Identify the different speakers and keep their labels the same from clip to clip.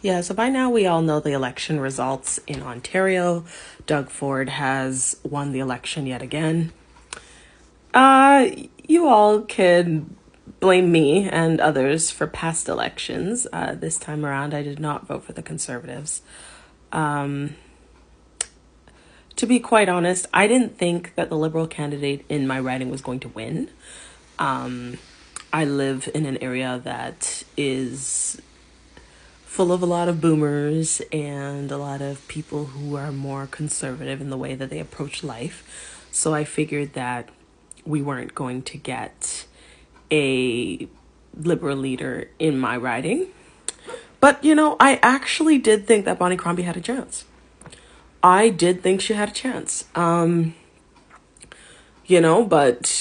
Speaker 1: Yeah, so by now we all know the election results in Ontario. Doug Ford has won the election yet again. Uh, you all can blame me and others for past elections. This time around, I did not vote for the Conservatives. To be quite honest, I didn't think that the Liberal candidate in my riding was going to win. I live in an area that is full of a lot of boomers and a lot of people who are more conservative in the way that they approach life. So I figured that we weren't going to get a liberal leader in my riding. But, I actually did think that Bonnie Crombie had a chance. I did think she had a chance. But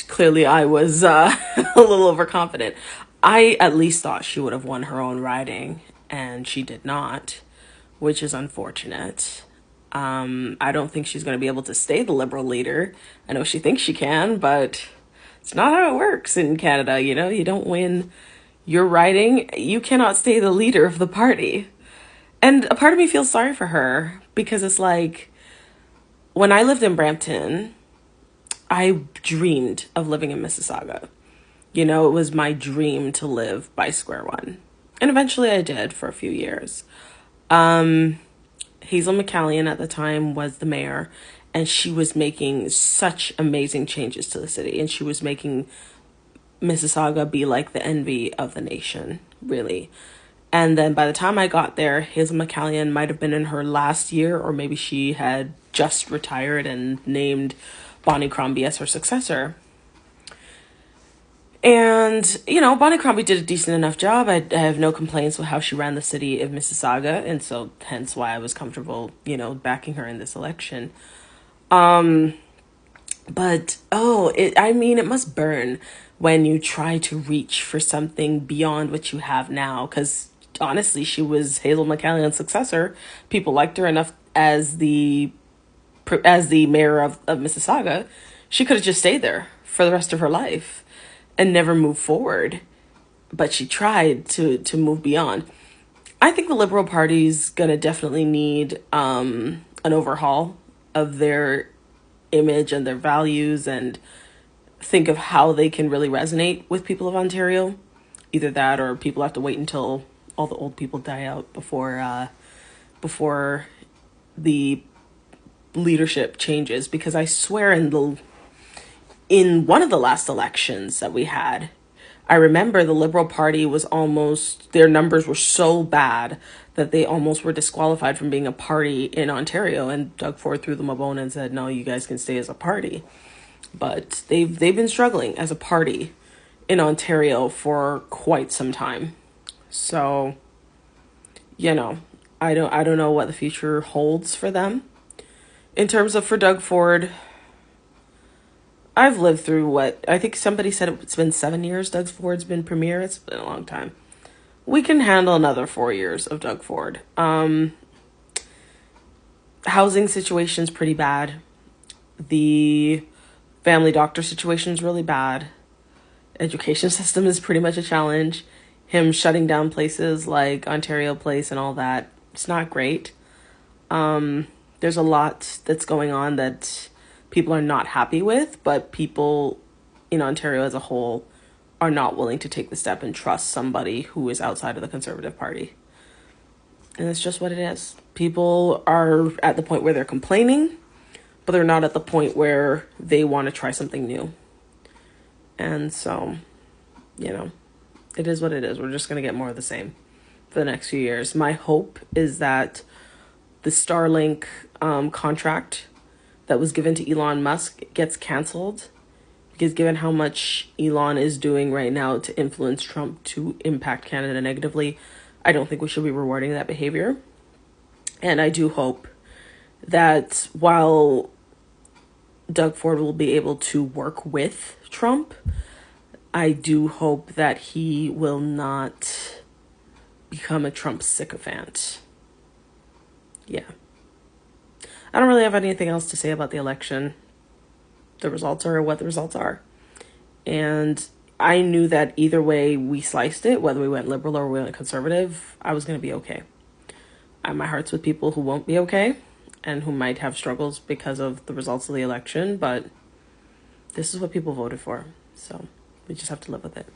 Speaker 1: clearly I was a little overconfident. I at least thought she would have won her own riding, and she did not, which is unfortunate. I don't think she's going to be able to stay the Liberal leader. I know she thinks she can, but it's not how it works in Canada. You don't win your riding, you cannot stay the leader of the party. And a part of me feels sorry for her because it's like when I lived in Brampton, I dreamed of living in Mississauga. It was my dream to live by Square One. And eventually I did for a few years. Hazel McCallion at the time was the mayor, and she was making such amazing changes to the city, and she was making Mississauga be like the envy of the nation, really. And then by the time I got there, Hazel McCallion might have been in her last year, or maybe she had just retired and named Bonnie Crombie as her successor. And, Bonnie Crombie did a decent enough job. I have no complaints with how she ran the city of Mississauga, and so hence why I was comfortable, backing her in this election. But, it must burn when you try to reach for something beyond what you have now, because honestly, she was Hazel McCallion's successor. People liked her enough as the mayor of Mississauga. She could have just stayed there for the rest of her life and never moved forward. But she tried to move beyond. I think the Liberal Party's gonna definitely need an overhaul of their image and their values, and think of how they can really resonate with people of Ontario. Either that, or people have to wait until all the old people die out before the leadership changes. Because I swear in one of the last elections that we had, I remember the Liberal Party was almost, their numbers were so bad that they almost were disqualified from being a party in Ontario, and Doug Ford threw them a bone and said, no, you guys can stay as a party. But they've been struggling as a party in Ontario for quite some time. So, I don't know what the future holds for them. In terms of for Doug Ford, I've lived through what I think somebody said it's been 7 years Doug Ford's been premier. It's been a long time. We can handle another 4 years of Doug Ford. Housing situation's pretty bad. The family doctor situation's really bad. Education system is pretty much a challenge. Him shutting down places like Ontario Place and all that, it's not great. There's a lot that's going on that people are not happy with, but people in Ontario as a whole are not willing to take the step and trust somebody who is outside of the Conservative Party. And it's just what it is. People are at the point where they're complaining, but they're not at the point where they want to try something new. And so, it is what it is. We're just going to get more of the same for the next few years. My hope is that the Starlink contract that was given to Elon Musk gets canceled, because given how much Elon is doing right now to influence Trump to impact Canada negatively, I don't think we should be rewarding that behavior. And I do hope that while Doug Ford will be able to work with Trump, I do hope that he will not become a Trump sycophant. Yeah. I don't really have anything else to say about the election. The results are what the results are. And I knew that either way we sliced it, whether we went liberal or we went conservative, I was going to be okay. My heart's with people who won't be okay and who might have struggles because of the results of the election, but this is what people voted for. So we just have to live with it.